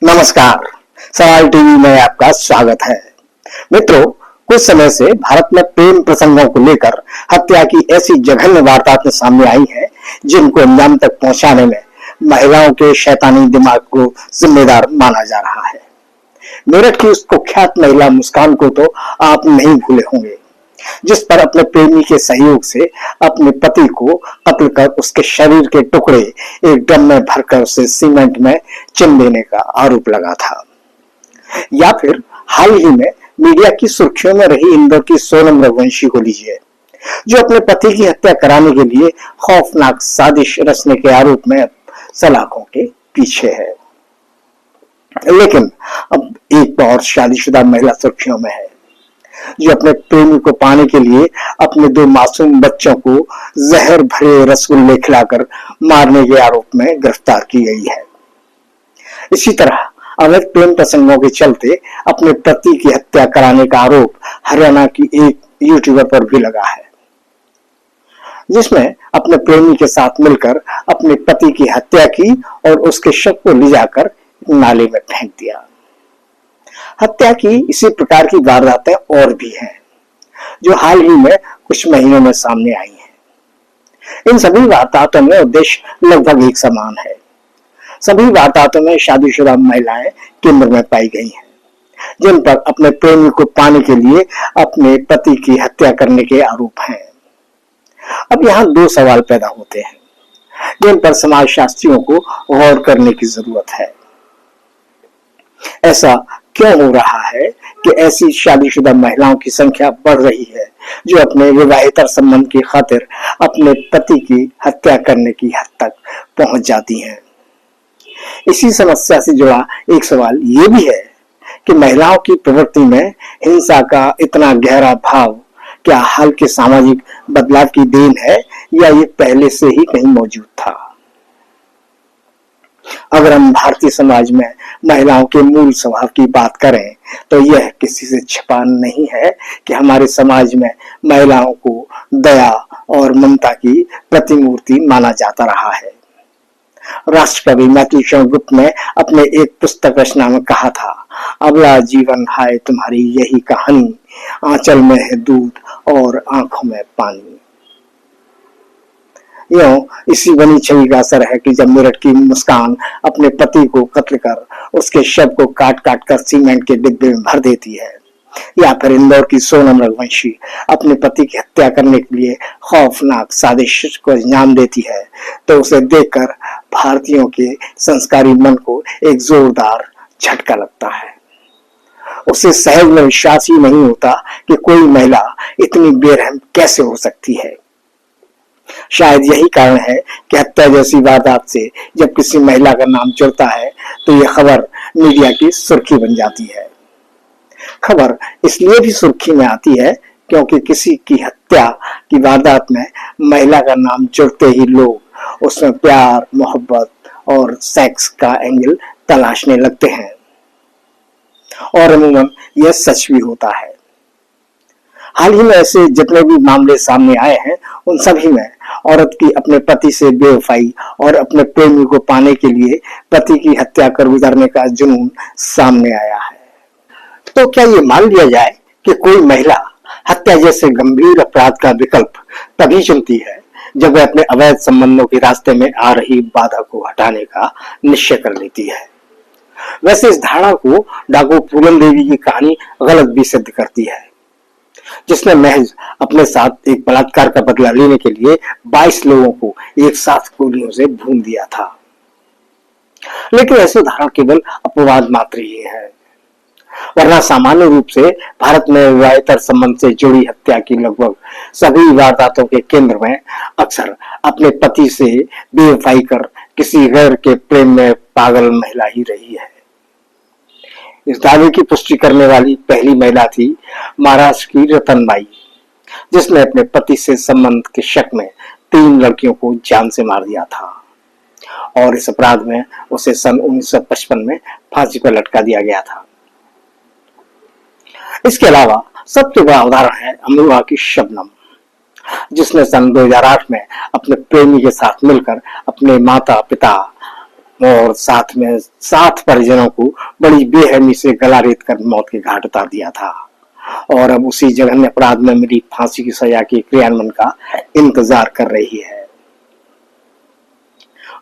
नमस्कार। सवाल टीवी में आपका स्वागत है। मित्रों, कुछ समय से भारत में प्रेम प्रसंगों को लेकर हत्या की ऐसी जघन्य वारदातें सामने आई हैं, जिनको अंजाम तक पहुंचाने में महिलाओं के शैतानी दिमाग को जिम्मेदार माना जा रहा है। मेरठ की उस कुख्यात महिला मुस्कान को तो आप नहीं भूले होंगे, जिस पर अपने प्रेमी के सहयोग से अपने पति को कत्ल कर उसके शरीर के टुकड़े एक ड्रम में भरकर उसे सीमेंट में चिन देने का आरोप लगा था। या फिर हाल ही में मीडिया की सुर्खियों में रही इंदौर की सोनम रघुवंशी को लीजिए, जो अपने पति की हत्या कराने के लिए खौफनाक साजिश रचने के आरोप में सलाखों के पीछे है। लेकिन अब एक और शादीशुदा महिला सुर्खियों में है, जो अपने प्रेमी को पाने के लिए अपने 2 मासूम बच्चों को जहर भरे रसगुल्ले खिलाकर मारने के आरोप में गिरफ्तार की गई है। इसी तरह अवैध प्रेम प्रसंगों के चलते अपने पति की हत्या कराने का आरोप हरियाणा की एक यूट्यूबर पर भी लगा है, जिसमें अपने प्रेमी के साथ मिलकर अपने पति की हत्या की और उसके शव को ले जाकर नाले में फेंक दिया। हत्या की इसी प्रकार की वारदातें और भी हैं, जो हाल ही में कुछ महीनों में सामने आई हैं। इन सभी वारदातों में उद्देश्य लगभग एक समान है। सभी वारदातों में शादीशुदा महिलाएं केंद्र में पाई गई हैं, जिन पर अपने प्रेमी को पाने के लिए अपने पति की हत्या करने के आरोप हैं। अब यहाँ 2 सवाल पैदा होते हैं, जिन पर समाजशास्त्रियों को गौर करने की जरूरत है। ऐसा क्यों हो रहा है कि ऐसी शादीशुदा महिलाओं की संख्या बढ़ रही है, जो अपने विवाहेतर संबंध की खातिर अपने पति की हत्या करने की हद तक पहुंच जाती हैं? इसी समस्या से जुड़ा एक सवाल ये भी है कि महिलाओं की प्रवृत्ति में हिंसा का इतना गहरा भाव क्या हाल के सामाजिक बदलाव की देन है, या ये पहले से ही कहीं मौजूद था? अगर हम भारतीय समाज में महिलाओं के मूल स्वभाव की बात करें, तो यह किसी से छिपा नहीं है कि हमारे समाज में महिलाओं को दया और ममता की प्रतिमूर्ति माना जाता रहा है। राष्ट्रकवि मैथिलीशरण गुप्त ने अपने एक पुस्तक रचना में कहा था, अबला जीवन हाय तुम्हारी यही कहानी, आंचल में है दूध और आंखों में पानी। इसी बनी छवि का असर है कि जब मेरठ की मुस्कान अपने पति को कत्ल कर उसके शव को काट काट कर सीमेंट के डिब्बे में भर देती है, या फिर इंदौर की सोनम रघुवंशी अपने पति की हत्या करने के लिए खौफनाक साजिश को अंजाम देती है, तो उसे देखकर भारतीयों के संस्कारी मन को एक जोरदार झटका लगता है। उसे सहज में विश्वास ही नहीं होता कि कोई महिला इतनी बेरहम कैसे हो सकती है। शायद यही कारण है कि हत्या जैसी वारदात से जब किसी महिला का नाम जुड़ता है, तो यह खबर मीडिया की सुर्खी बन जाती है। खबर इसलिए भी सुर्खी में आती है क्योंकि किसी की हत्या की वारदात में महिला का नाम जुड़ते ही लोग उसमें प्यार, मोहब्बत और सेक्स का एंगल तलाशने लगते हैं, और अमूमन यह सच भी होता है। हाल ही में ऐसे जितने भी मामले सामने आए हैं, उन सभी में औरत की अपने पति से बेवफाई और अपने प्रेमी को पाने के लिए पति की हत्या कर गुजरने का जुनून सामने आया है। तो क्या ये मान लिया जाए कि कोई महिला हत्या जैसे गंभीर अपराध का विकल्प तभी चुनती है जब वह अपने अवैध संबंधों के रास्ते में आ रही बाधा को हटाने का निश्चय कर लेती है? वैसे इस धारणा को डाकू पूरन देवी की कहानी गलत भी सिद्ध करती है, जिसने महज अपने साथ एक बलात्कार का बदला लेने के लिए 22 लोगों को एक साथ गोलियों से भून दिया था। लेकिन ऐसी धारणा केवल अपवाद मात्र ही है, वरना सामान्य रूप से भारत में विवाहेतर संबंध से जुड़ी हत्या की लगभग सभी वारदातों के केंद्र में अक्सर अपने पति से बेवफाई कर किसी गैर के प्रेम में पागल महिला ही रही है। इस दावे की पुष्टि करने वाली पहली महिला थी महाराष्ट्र की रतनबाई, जिसने अपने पति से संबंध के शक में 3 लड़कियों को जान से मार दिया था, और इस अपराध में उसे सन 1955 में फांसी पर लटका दिया गया था। इसके अलावा सबसे बड़ा उदाहरण है अमरोहा की शबनम, जिसने सन 2008 में अपने प्रेमी के साथ मिलकर अपने माता पिता और साथ में 7 परिजनों को बड़ी बेरहमी से गला रेत कर मौत के घाट उतार दिया था और अब उसी जघन्य अपराध में मिली फांसी की सजा के क्रियान्वयन का इंतजार कर रही है।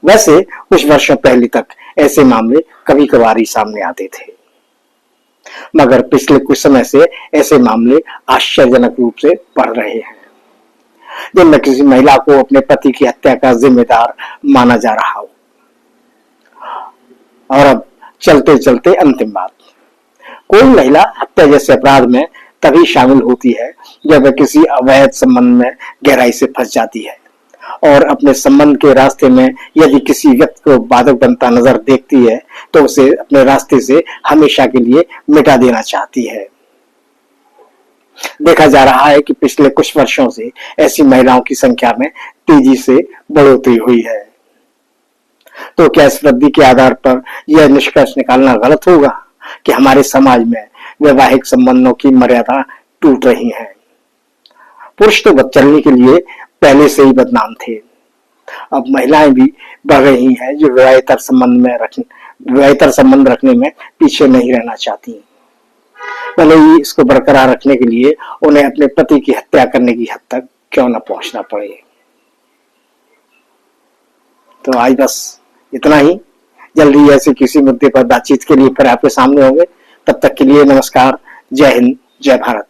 वैसे कुछ वर्षों पहले तक ऐसे मामले कभी कभार ही सामने आते थे, मगर पिछले कुछ समय से ऐसे मामले आश्चर्यजनक रूप से बढ़ रहे हैं, जिनमें किसी महिला को अपने पति की हत्या का जिम्मेदार माना जा रहा हो। और अब चलते चलते अंतिम बात, कोई महिला हत्या जैसे अपराध में तभी शामिल होती है जब वह किसी अवैध संबंध में गहराई से फंस जाती है और अपने संबंध के रास्ते में यदि किसी व्यक्ति को बाधक बनता नजर देखती है तो उसे अपने रास्ते से हमेशा के लिए मिटा देना चाहती है। देखा जा रहा है कि पिछले कुछ वर्षों से ऐसी महिलाओं की संख्या में तेजी से बढ़ोतरी हुई है। तो क्या इस वृद्धि के आधार पर यह निष्कर्ष निकालना गलत होगा कि हमारे समाज में वैवाहिक संबंधों की मर्यादा टूट रही है? पुरुष तो बदचलने के लिए पहले से ही बदनाम थे, अब महिलाएं भी बढ़ रही हैं जो विवाहेतर संबंध रखने में पीछे नहीं रहना चाहती, भले ही इसको बरकरार रखने के लिए उन्हें अपने पति की हत्या करने की हद तक क्यों न पहुंचना पड़े। तो आज बस इतना ही। जल्दी ऐसे किसी मुद्दे पर बातचीत के लिए फिर आपके सामने होंगे। तब तक के लिए नमस्कार। जय हिंद, जय भारत।